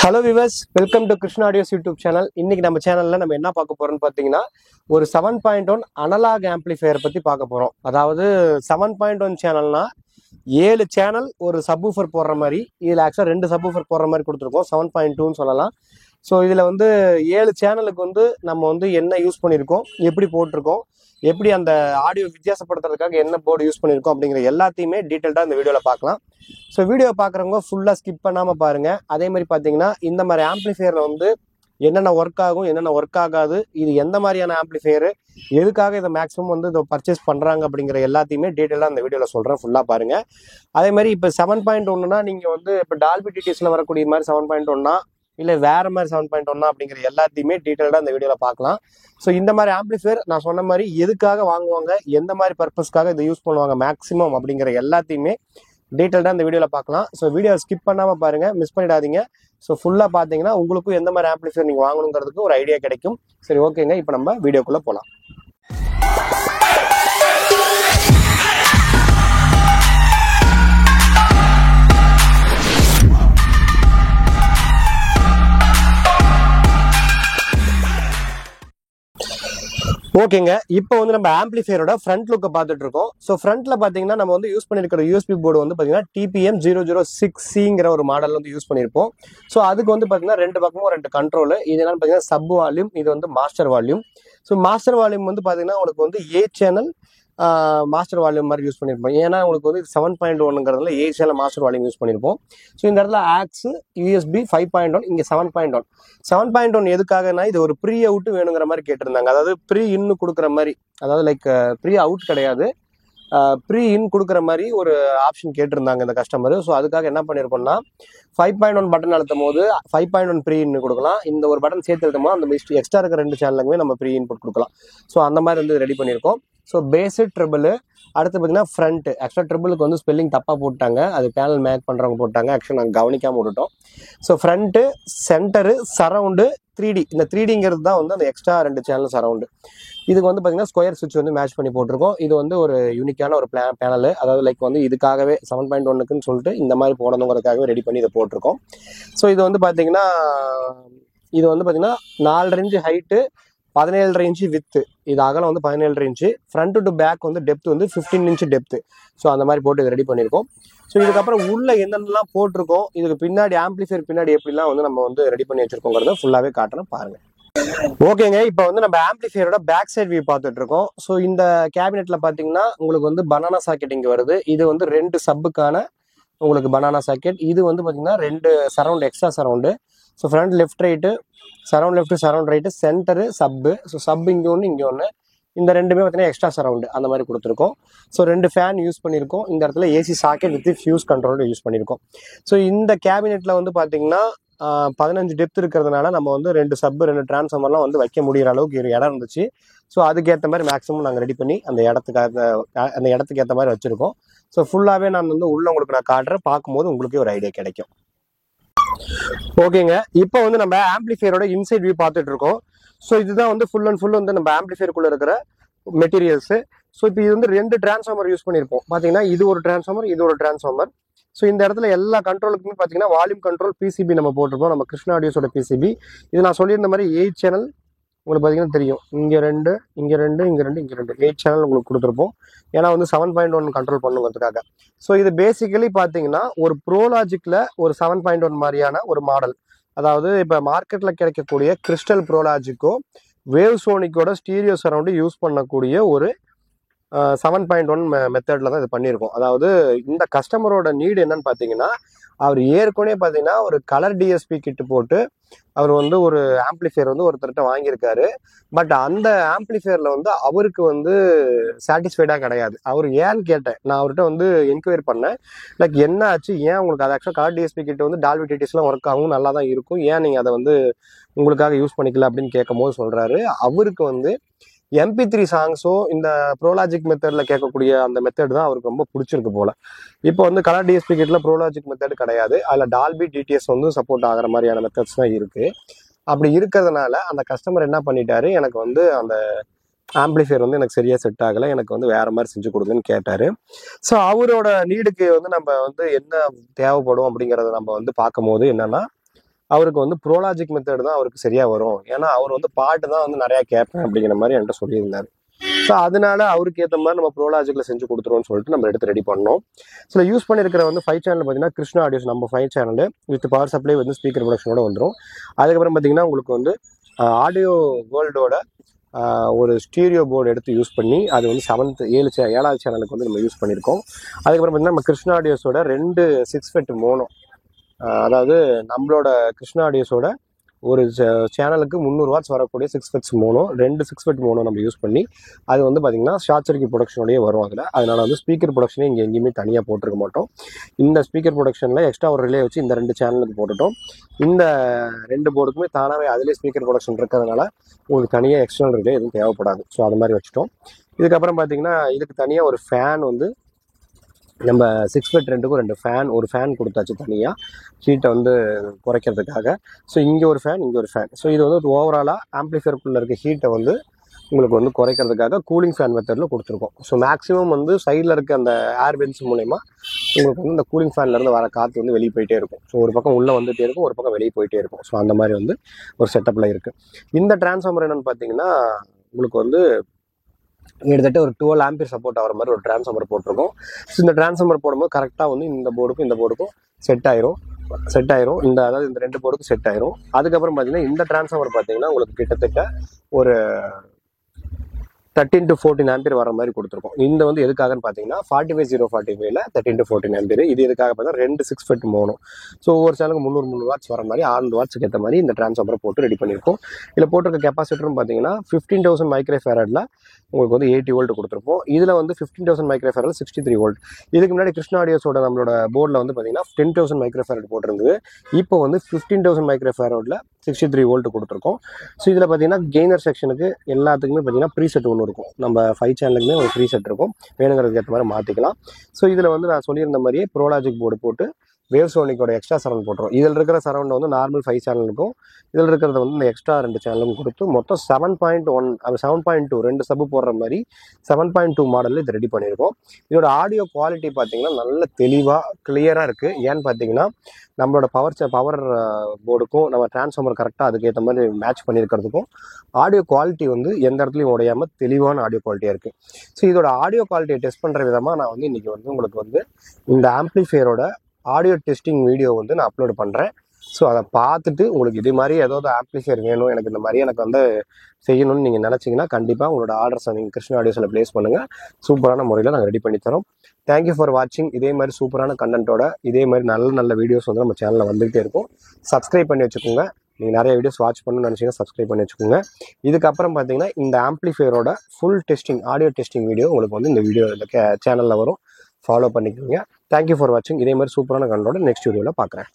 Hello viewers, welcome to Krishna audios YouTube channel. இன்னைக்கு நம்ம சேனல்ல நம்ம என்ன பார்க்க போறோம்னு பார்த்தீங்கன்னா, ஒரு 7.1 அனலாக் ஆம்பிளிஃபையர் பத்தி பார்க்க போறோம். அதாவது 7.1 சேனல்னா 7 சேனல் ஒரு சப்வூஃபர் போடுற மாதிரி. இதில் ஆக்சுவலாக 2 சப்வூஃபர் போடுற மாதிரி கொடுத்துருக்கோம். 7.2ன்னு சொல்லலாம். ஸோ இதில் வந்து 7 சேனலுக்கு வந்து நம்ம வந்து என்ன யூஸ் பண்ணியிருக்கோம், எப்படி போட்டிருக்கோம், எப்படி அந்த ஆடியோ வித்தியாசப்படுத்துறதுக்காக என்ன போர்டு யூஸ் பண்ணியிருக்கோம் அப்படிங்கிற எல்லாத்தையுமே டீட்டெயில்டாக இந்த வீடியோவில் பார்க்கலாம். ஸோ வீடியோ பார்க்குறவங்க ஃபுல்லாக ஸ்கிப் பண்ணாமல் பாருங்கள். அதே மாதிரி பார்த்தீங்கன்னா, இந்த மாதிரி ஆம்பிளிஃபையரில் வந்து என்னென்ன ஒர்க் ஆகும், என்னென்ன ஒர்க் ஆகாது, இது எந்த மாதிரியான ஆம்பிளிஃபையரு, எதுக்காக இதை மேக்ஸிமம் வந்து இதை பர்ச்சேஸ் பண்ணுறாங்க அப்படிங்கிற எல்லாத்தையுமே டீட்டெயிலாக இந்த வீடியோவில் சொல்கிறேன். ஃபுல்லாக பாருங்கள். அதே மாதிரி இப்போ 7.1னா நீங்கள் வந்து இப்போ டால்பி டிடிஎஸ்ல வரக்கூடிய மாதிரி 7.1னா இல்லை வேறு மாதிரி 7.1 அப்படிங்கிற எல்லாத்தையுமே டீட்டெயிலாக இந்த வீடியோவில் பார்க்கலாம். ஸோ இந்த மாதிரி ஆம்பிளிஃபையர் நான் சொன்ன மாதிரி எதுக்காக வாங்குவாங்க, எந்த மாதிரி பர்பஸ்க்காக இதை யூஸ் பண்ணுவாங்க மேக்ஸிமம் அப்படிங்கிற எல்லாத்தையுமே டீட்டெயில்டாக இந்த வீடியோவில் பார்க்கலாம். ஸோ வீடியோ ஸ்கிப் பண்ணாமல் பாருங்கள், மிஸ் பண்ணிடாதீங்க. ஸோ ஃபுல்லாக பார்த்தீங்கன்னா உங்களுக்கும் எந்த மாதிரி ஆம்பிளிஃபையர் நீங்கள் வாங்கணுங்கிறதுக்கு ஒரு ஐடியா கிடைக்கும். சரி, ஓகேங்க, இப்போ நம்ம வீடியோக்குள்ளே போகலாம். ஓகேங்க, இப்போ வந்து நம்ம ஆம்பிளிஃபையரோட ஃப்ரண்ட் லுக்கை பார்த்துட்டு இருக்கோம். ஸோ ஃப்ரண்ட்ல பார்த்தீங்கன்னா நம்ம வந்து யூஸ் பண்ணியிருக்கிற யூஎஸ்பி போர்டு வந்து பார்த்தீங்கன்னா TPM 006C ஒரு மாடல் வந்து யூஸ் பண்ணியிருப்போம். ஸோ அதுக்கு வந்து பார்த்தீங்கன்னா 2 பக்கமும் 2 கண்ட்ரோல். இது என்னன்னு பார்த்தீங்கன்னா சப் வால்யூம், இது வந்து master volume. So master volume வந்து பார்த்தீங்கன்னா உங்களுக்கு வந்து 8 சேனல் மாஸ்டர் வால்யூம் மாதிரி யூஸ் பண்ணியிருப்போம். ஏன்னா உங்களுக்கு வந்து 7.1ங்கிறதுல 8 சேனல் மாஸ்டர் வால்யூம் யூஸ் பண்ணியிருப்போம். ஸோ இந்த இடத்துல ஆக்ஸ் USB 5.1, இங்கே 7.1. 7.1 எதுக்காகனா இது ஒரு ப்ரீ அவுட் வேணுங்கிற மாதிரி கேட்டிருந்தாங்க. அதாவது ப்ரீ இன்னு கொடுக்குற மாதிரி, அதாவது லைக் ப்ரீ அவுட் கிடையாது, ப்ரீ இன் கொடுக்குற மாதிரி ஒரு ஆப்ஷன் கேட்டிருந்தாங்க இந்த கஸ்டமர். ஸோ அதுக்காக என்ன பண்ணியிருக்கோம்னா 5.1 பட்டன் அழுத்தும் போது 5.1 ப்ரீ இன் கொடுக்கலாம். இந்த ஒரு பட்டன் சேர்த்து எழுத்தும் போது அந்த எக்ஸ்ட்ரா இருக்கிற 2 சேனலுக்குமே நம்ம ப்ரீ இன்புட் கொடுக்கலாம். ஸோ அந்த மாதிரி வந்து ரெடி பண்ணியிருக்கோம். ஸோ பேஸு ட்ரிபிள், அடுத்து பார்த்தீங்கன்னா ஃப்ரண்ட். ஆக்சுவலாக ட்ரிபிளுக்கு வந்து ஸ்பெல்லிங் தப்பாக போட்டாங்க, அது பேனல் மேக் பண்ணுறவங்க போட்டாங்க. ஆக்சுவலாக நாங்கள் கவனிக்காமல் விட்டுட்டோம். So front, centre, surround, 3D. இந்த 3Dங்கிறது தான் வந்து அந்த எக்ஸ்ட்ரா 2 சேனல் சரவுண்டு. இதுக்கு வந்து பார்த்தீங்கன்னா ஸ்கொயர் சுவிட்ச் வந்து மேட்ச் பண்ணி போட்டிருக்கோம். இது வந்து ஒரு யூனிக்கான ஒரு பேனல். அதாவது லைக் வந்து இதுக்காகவே 7.1க்குன்னு சொல்லிட்டு இந்த மாதிரி போடணுங்கிறதுக்காகவே ரெடி பண்ணி இதை போட்டிருக்கோம். ஸோ இது வந்து பார்த்தீங்கன்னா 4.5 இன்ச்சு ஹைட்டு, 17.5 இன்ச்சு வித்து. இது அகலம் வந்து 17.5 இன்ச்சு. ஃப்ரண்ட் டு பேக் வந்து டெப்த் வந்து 15 இன்ச்சு டெப்த்து. ஸோ அந்த மாதிரி போட்டு இதை ரெடி பண்ணியிருக்கோம். ஸோ இதுக்கப்புறம் உள்ள என்னென்னலாம் போட்டிருக்கோம், இதுக்கு பின்னாடி ஆம்பிளிஃபையர் பின்னாடி எப்படிலாம் வந்து நம்ம வந்து ரெடி பண்ணி வச்சிருக்கோங்கிறத ஃபுல்லாகவே காட்டுறேன் பாருங்க. ஓகேங்க, இப்போ வந்து நம்ம ஆம்பிளிஃபையரோட பேக் சைட் வியூ பார்த்துட்டு இருக்கோம். ஸோ இந்த கேபினெட்ல பார்த்தீங்கன்னா உங்களுக்கு வந்து பனானா சாக்கெட் இங்கே வருது. இது வந்து 2 சப்புக்கான உங்களுக்கு பனானா சாக்கெட். இது வந்து பார்த்தீங்கன்னா 2 surround, extra surround. So front left right, surround left, surround right, centre, சப்பு. ஸோ சப் இங்கே ஒன்று, இங்கே ஒன்று. இந்த ரெண்டுமே பார்த்தீங்கன்னா எக்ஸ்ட்ரா சரவுண்டு அந்த மாதிரி கொடுத்துருக்கோம். ஸோ 2 ஃபேன் யூஸ் பண்ணியிருக்கோம். இந்த இடத்துல AC socket with fuse controller use பண்ணியிருக்கோம். ஸோ இந்த கேபினெட்டில் வந்து பார்த்தீங்கன்னா 15 டெப்த் இருக்கிறதுனால நம்ம வந்து 2 சப்பு, 2 டிரான்ஸ்ஃபார்மர்லாம் வந்து வைக்க முடிகிற அளவுக்கு இடம் இருந்துச்சு. ஸோ அதுக்கேற்ற மாதிரி மேக்ஸிமம் நாங்கள் ரெடி பண்ணி அந்த இடத்துக்கு ஏற்ற மாதிரி வச்சுருக்கோம். ஸோ ஃபுல்லாகவே நான் வந்து உள்ள உங்களுக்கு நான் காட்டுறேன். பார்க்கும்போது உங்களுக்கே ஒரு ஐடியா கிடைக்கும். ஓகேங்க, இப்போ வந்து நம்ம ஆம்பிளிஃபையரோட இன்சைட் வியூ பார்த்துட்டு இருக்கோம். ஸோ இதுதான் வந்து ஃபுல் அண்ட் ஃபுல் வந்து நம்ம ஆம்பிளிஃபையருக்குள்ள இருக்கிற மெட்டீரியல்ஸு. ஸோ இப்போ இது வந்து 2 டிரான்ஸ்ஃபார்மர் யூஸ் பண்ணியிருப்போம். பார்த்தீங்கன்னா இது ஒரு டிரான்ஸ்ஃபார்மர், இது ஒரு டிரான்ஸ்ஃபார்மர். ஸோ இந்த இடத்துல எல்லா கண்ட்ரோலுக்குமே பார்த்தீங்கன்னா வால்யூம் கண்ட்ரோல் PCB நம்ம போட்டிருப்போம், நம்ம கிருஷ்ணா ஆடியோஸோட PCB. இது நான் சொல்லியிருந்த மாதிரி 8 சேனல் உங்களுக்கு பார்த்தீங்கன்னா தெரியும். இங்கே 2, இங்கே 2, இங்கே 2, இங்கே 2, 8 சேனல் உங்களுக்கு கொடுத்துருப்போம். ஏன்னா வந்து 7.1 கண்ட்ரோல் பண்ணுங்கிறதுக்காக. ஸோ இது பேசிக்கலி பார்த்தீங்கன்னா ஒரு ப்ரோலாஜிக்கில் ஒரு 7.1 மாதிரியான ஒரு மாடல். அதாவது இப்போ மார்க்கெட்டில் கிடைக்கக்கூடிய கிறிஸ்டல் ப்ரோலாஜிக்கோ வேவ் சோனிக்கோட ஸ்டீரியோ சரவுண்டு யூஸ் பண்ணக்கூடிய ஒரு 7.1 மெத்தடில் தான் இது பண்ணியிருக்கோம். அதாவது இந்த கஸ்டமரோட நீடு என்னன்னு பார்த்தீங்கன்னா, அவர் ஏற்கனவே பார்த்தீங்கன்னா ஒரு கலர் DSP கிட்டு போட்டு அவர் வந்து ஒரு ஆம்பிளிஃபையர் வந்து ஒருத்தர்கிட்ட வாங்கியிருக்காரு. பட் அந்த ஆம்பிளிஃபையரில் வந்து அவருக்கு வந்து சாட்டிஸ்ஃபைடாக கிடையாது. அவர் ஏன்னு கேட்டேன், நான் அவர்கிட்ட வந்து என்கொயரி பண்ணேன். லைக் என்ன ஆச்சு, ஏன் உங்களுக்கு அது ஆக்சுவலாக கலர் DSP கிட்ட வந்து டால்பி டிடிஎஸ்லாம் ஒர்க் ஆகும், நல்லா தான் இருக்கும், ஏன் நீங்கள் அதை வந்து உங்களுக்காக யூஸ் பண்ணிக்கல அப்படின்னு கேட்கும் போது சொல்கிறாரு, அவருக்கு வந்து MP3 சாங்ஸோ இந்த ப்ரோலாஜிக் மெத்தடில் கேட்கக்கூடிய அந்த மெத்தட் தான் அவருக்கு ரொம்ப பிடிச்சிருக்கு போல. இப்போ வந்து கலர் DSP கிட்ட ப்ரோலாஜிக் மெத்தட் கிடையாது, அதில் டால்பி டிடிஎஸ் வந்து சப்போர்ட் ஆகிற மாதிரியான மெத்தட்ஸ் தான் இருக்குது. அப்படி இருக்கிறதுனால அந்த கஸ்டமர் என்ன பண்ணிட்டாரு, எனக்கு வந்து அந்த ஆம்பிளிஃபையர் வந்து எனக்கு சரியாக செட் ஆகலை, எனக்கு வந்து வேறு மாதிரி செஞ்சு கொடுங்கன்னு கேட்டார். ஸோ அவரோட நீடுக்கு வந்து நம்ம வந்து என்ன தேவைப்படும் அப்படிங்கிறத நம்ம வந்து பார்க்கும் போது என்னென்னா அவருக்கு வந்து ப்ரோலாஜிக் மெத்தட் தான் அவருக்கு சரியா வரும். ஏன்னா அவர் வந்து பாட்டு தான் வந்து நிறைய கேட்பேன் அப்படிங்கிற மாதிரி என்கிட்ட சொல்லியிருந்தாரு. ஸோ அதனால அவருக்கு ஏற்ற மாதிரி நம்ம ப்ரோலாஜிக்ல செஞ்சு கொடுத்துருவோம்னு சொல்லிட்டு நம்ம எடுத்து ரெடி பண்ணோம். ஸோ யூஸ் பண்ணியிருக்கிற வந்து 5 சேனல் பார்த்தீங்கன்னா கிருஷ்ணா ஆடியோஸ் நம்ம 5 சேனல் வித் பவர் சப்ளை வந்து ஸ்பீக்கர் ப்ரொடக்ஷனோட வந்துடும். அதுக்கப்புறம் பார்த்தீங்கன்னா உங்களுக்கு வந்து ஆடியோ வேர்ல்டோட ஒரு ஸ்டீரியோ போர்டு எடுத்து யூஸ் பண்ணி அது வந்து 7வது சேனலுக்கு வந்து நம்ம யூஸ் பண்ணியிருக்கோம். அதுக்கப்புறம் பார்த்தீங்கன்னா நம்ம கிருஷ்ணா ஆடியோஸோட 2 6 ஃபெட் மோனோ, அதாவது நம்மளோட கிருஷ்ணா ஆடியோஸோட ஒரு சேனலுக்கு 300 வாட்ஸ் வரக்கூடிய 6 ஃபெட்ஸ் மோனோ, 2 6 ஃபெட் மோனோ நம்ம யூஸ் பண்ணி அது வந்து பார்த்தீங்கன்னா ஷார்ட் சர்க்யூட் ப்ரொடக்ஷனோடய வரும். அதனால வந்து ஸ்பீக்கர் ப்ரொடக்ஷனே இங்கே எங்கேயுமே தனியாக போட்டிருக்க மாட்டோம். இந்த ஸ்பீக்கர் ப்ரொடக்ஷனில் எக்ஸ்ட்ரா ஒரு ரிலே வச்சு இந்த 2 சேனலுக்கு போட்டுட்டோம். இந்த 2 போர்டுக்குமே தானாகவே அதிலே ஸ்பீக்கர் ப்ரொடக்ஷன் இருக்கிறதுனால உங்களுக்கு தனியாக எக்ஸ்டர்னல் ரிலே எதுவும் தேவைப்படாது. ஸோ அது மாதிரி வச்சுட்டோம். இதுக்கப்புறம் பார்த்தீங்கன்னா இதுக்கு தனியாக ஒரு ஃபேன் வந்து நம்ம 6 ஃபெட் 2க்கும் 2 ஃபேன், ஒரு ஃபேன் கொடுத்தாச்சு தனியாக ஹீட்டை வந்து குறைக்கிறதுக்காக. ஸோ இங்கே ஒரு ஃபேன், இங்கே ஒரு ஃபேன். ஸோ இது வந்து ஓவராலாக ஆம்பிளிஃபையருக்குள்ளே இருக்க ஹீட்டை வந்து உங்களுக்கு வந்து குறைக்கிறதுக்காக கூலிங் ஃபேன் மெத்தடில் கொடுத்துருக்கோம். ஸோ மேக்ஸிமம் வந்து சைடில் இருக்க அந்த ஏர் வென்ஸ் மூலயமா உங்களுக்கு வந்து இந்த கூலிங் ஃபேன்லேருந்து வர காற்று வந்து வெளியே போயிட்டே இருக்கும். ஸோ ஒரு பக்கம் உள்ளே வந்துகிட்டே இருக்கும், ஒரு பக்கம் வெளியே போயிட்டே இருக்கும். ஸோ அந்த மாதிரி வந்து ஒரு செட்டப்பில் இருக்குது. இந்த டிரான்ஸ்ஃபார்மர் என்னென்னு பார்த்தீங்கன்னா உங்களுக்கு வந்து கிட்டத்தட்ட ஒரு 12 ஆம்பியர் சப்போர்ட் ஆகிற மாதிரி ஒரு டிரான்ஸ்ஃபார்மர் போட்டிருக்கோம். ஸோ இந்த டிரான்ஸ்ஃபார்மர் போடும்போது கரெக்டாக வந்து இந்த போர்டுக்கும் செட் ஆயிரும். அதாவது இந்த 2 போர்டுக்கும் செட் ஆயிரும். அதுக்கப்புறம் பார்த்தீங்கன்னா இந்த டிரான்ஸ்ஃபார்மர் பார்த்தீங்கன்னா உங்களுக்கு கிட்டத்தட்ட ஒரு 13 to 14 ஆம்பியர் வர மாதிரி கொடுத்துருக்கோம். இந்த வந்து எதுக்காகன்னு பார்த்தீங்கன்னா 45045ல 13 to 14 ஆம்பியர். இது எதுக்காக பார்த்தீங்கன்னா 2 6 ஃபெட் மோனோ. ஸோ ஒவ்வொரு சேனலுக்கு 300 வாட்ஸ் வர மாதிரி 600 வாட்ஸ்க்கு ஏற்ற மாதிரி இந்த டிரான்ஸ்ஃபார்மரை போட்டு ரெடி பண்ணியிருக்கோம். இதில் போட்டிருக்க கெப்பாசிட்டரும் பார்த்தீங்கன்னா 15,000 மைக்ரோ ஃபேரட்ல உங்களுக்கு வந்து 80 வோல்ட் கொடுத்துருப்போம். இதில் வந்து 15,000 மைக்ரோ ஃபேரட்ல 63 வோல்ட். இதுக்கு முன்னாடி கிருஷ்ணா ஆடியோஸோட நம்மளோட போர்டில் வந்து பார்த்தீங்கன்னா 10,000 மைக்ரோ ஃபேரட் போட்டிருந்தது. இப்போ வந்து 15,000 மைக்ரோ ஃபேரட்ல 63 வோல்ட் கொடுத்துருக்கோம். ஸோ இதில் பார்த்தீங்கன்னா கெய்னர் செக்ஷனுக்கு எல்லாத்துக்குமே பார்த்தீங்கன்னா ப்ரீசெட் ஒன்று இருக்கும். நம்ம 5 சேனலுக்குமே ஒரு ப்ரீசெட் இருக்கும், வேணுங்கிறதுக்கு ஏற்ற மாதிரி மாற்றிக்கலாம். ஸோ இதில் வந்து நான் சொல்லியிருந்த மாதிரியே ப்ரோலாஜிக் போர்டு போட்டு வேவ்சோனிக்கோட எக்ஸ்ட்ரா சரவுண்ட் போட்டுரும். இதில் இருக்கிற சரவுண்டை வந்து நார்மல் 5 சேனலுக்கும், இதில் இருக்கிறத வந்து இந்த எக்ஸ்ட்ரா 2 சேனலுக்கும் கொடுத்து மொத்தம் 7.1 அது 7.2 2 சப்பு போடுற மாதிரி 7.2 மாடலில் இது ரெடி பண்ணியிருக்கோம். இதோட ஆடியோ குவாலிட்டி பார்த்தீங்கன்னா நல்ல தெளிவாக கிளியராக இருக்குது. ஏன்னு பார்த்தீங்கன்னா நம்மளோட பவர் போர்டுக்கும் நம்ம டிரான்ஸ்ஃபார்மர் கரெக்டாக அதுக்கேற்ற மாதிரி மேட்ச் பண்ணியிருக்கிறதுக்கும் ஆடியோ குவாலிட்டி வந்து எந்த இடத்துலையும் உடையாமல் தெளிவான ஆடியோ குவாலிட்டியாக இருக்குது. ஸோ இதோட ஆடியோ குவாலிட்டியை டெஸ்ட் பண்ணுற விதமாக நான் வந்து இன்றைக்கி வந்து உங்களுக்கு வந்து இந்த ஆம்பிளிஃபையரோட ஆடியோ டெஸ்டிங் வீடியோ வந்து நான் அப்லோட் பண்ணுறேன். ஸோ அதை பார்த்துட்டு உங்களுக்கு இது மாதிரி ஏதாவது ஆம்பிளிஃபையர் வேணும், எனக்கு வந்து செய்யணும்னு நீங்கள் நினச்சிங்கன்னா கண்டிப்பாக உங்களோட ஆர்டர்ஸை நீங்கள் கிருஷ்ணா ஆடியோஸில் ப்ளேஸ் பண்ணுங்கள். சூப்பரான முறையில் நாங்கள் ரெடி பண்ணி தரோம். தேங்க்யூ ஃபார் வாட்சிங். இதே மாதிரி சூப்பரான கண்டென்ட்டோட இதே மாதிரி நல்ல வீடியோஸ் வந்து நம்ம சேனலில் வந்துகிட்டே இருக்கும். சப்ஸ்கிரைப் பண்ணி வச்சுக்கோங்க. நீங்கள் நிறைய வீடியோஸ் வாட்ச் பண்ணணும்னு நினச்சிங்கன்னா சப்ஸ்கிரைப் பண்ணி வச்சுக்கோங்க. இதுக்கப்புறம் பார்த்தீங்கன்னா இந்த ஆம்பிளிஃபையரோட full testing audio testing video உங்களுக்கு வந்து இந்த வீடியோ சேனலில் வரும். ஃபாலோ பண்ணிக்கோங்க. தேங்க்யூ ஃபார் வாட்சிங். இதே மாதிரி சூப்பரான கண்டென்ட்டோட நெக்ஸ்ட் வீடியோவில் பார்க்குறேன்.